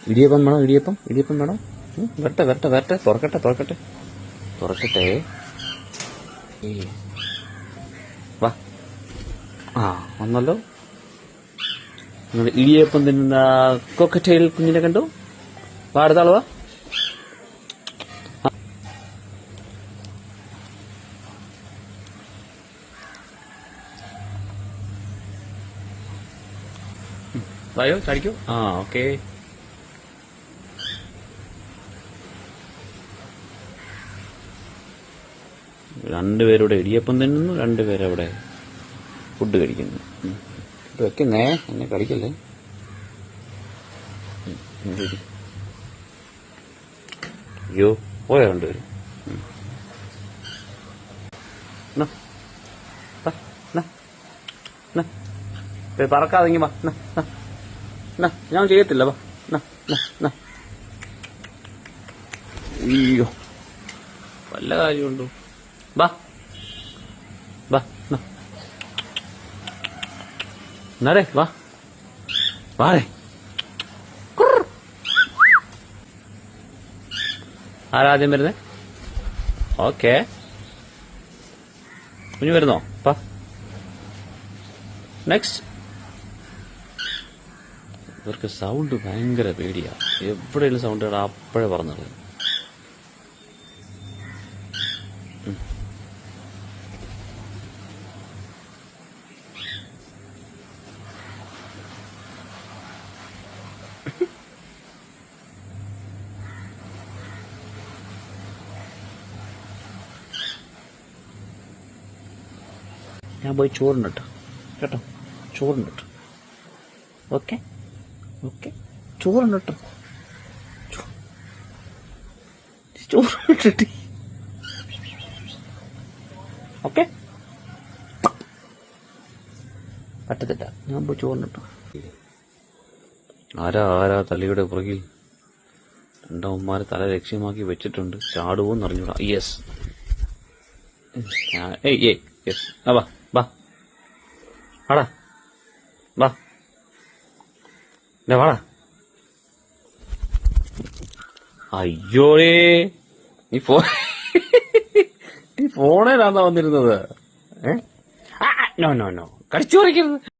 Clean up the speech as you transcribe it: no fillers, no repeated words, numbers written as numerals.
ഇടിയപ്പം വേണോ? ഇടിയപ്പം വേണോ? വരട്ടെ. തുറക്കട്ടെ. വാ. ആ വന്നല്ലോ. നിങ്ങൾ ഇടിയപ്പം തിന്നുന്ന കോക്കറ്റെയിൽ കുഞ്ഞിനെ കണ്ടു. വാ, അടുത്ത ആള് വാ. വായോ, ചാടിക്കോ. ആ, ഓക്കെ. രണ്ടുപേരുടെ ഇടിയപ്പം തിന്നുന്നു, രണ്ടുപേരവിടെ ഫുഡ് കഴിക്കുന്നു. വെക്കുന്നേ, എന്നെ കളിക്കല്ലേ. അയ്യോ, പോയോ രണ്ടുപേരും? പറക്കാതെങ്കി വാ. ഞാൻ ചെയ്യത്തില്ല. വാ. അയ്യോ, വല്ല കാര്യമുണ്ടോ? വാ. എന്നാടേ വാ. വാടേ. ആരാദ്യം വരുന്നേ? ഓക്കെ, കുഞ്ഞു വരുന്നോ? വാ. നെക്സ്റ്റ്. ഇവർക്ക് സൗണ്ട് ഭയങ്കര പേടിയാ. എവിടെയെങ്കിലും സൗണ്ട് കേട്ടാ അപ്പോഴേ പറഞ്ഞത്. ഞാൻ പോയി ചോറിനിട്ട് കേട്ടോ. ചോറിനിട്ട്. ഓക്കെ, ചോറിനിട്ട്. ചോറിനിട്ടിട്ട്. ഓക്കെ, പറ്റത്തില്ല. ഞാൻ പോയി ചോറിനിട്ടു. ആരാ തലയുടെ പുറകിൽ രണ്ടവന്മാരെ തല ലക്ഷ്യമാക്കി വെച്ചിട്ടുണ്ട്. ചാടുവോന്ന് അറിഞ്ഞൂടാ. യെസ്. യെസ്. വാ. വാടാ. അയ്യോടേ, നീ ഫോണേലാന്നാ വന്നിരുന്നത്. നോ കടിച്ചു പറിക്കരുത്.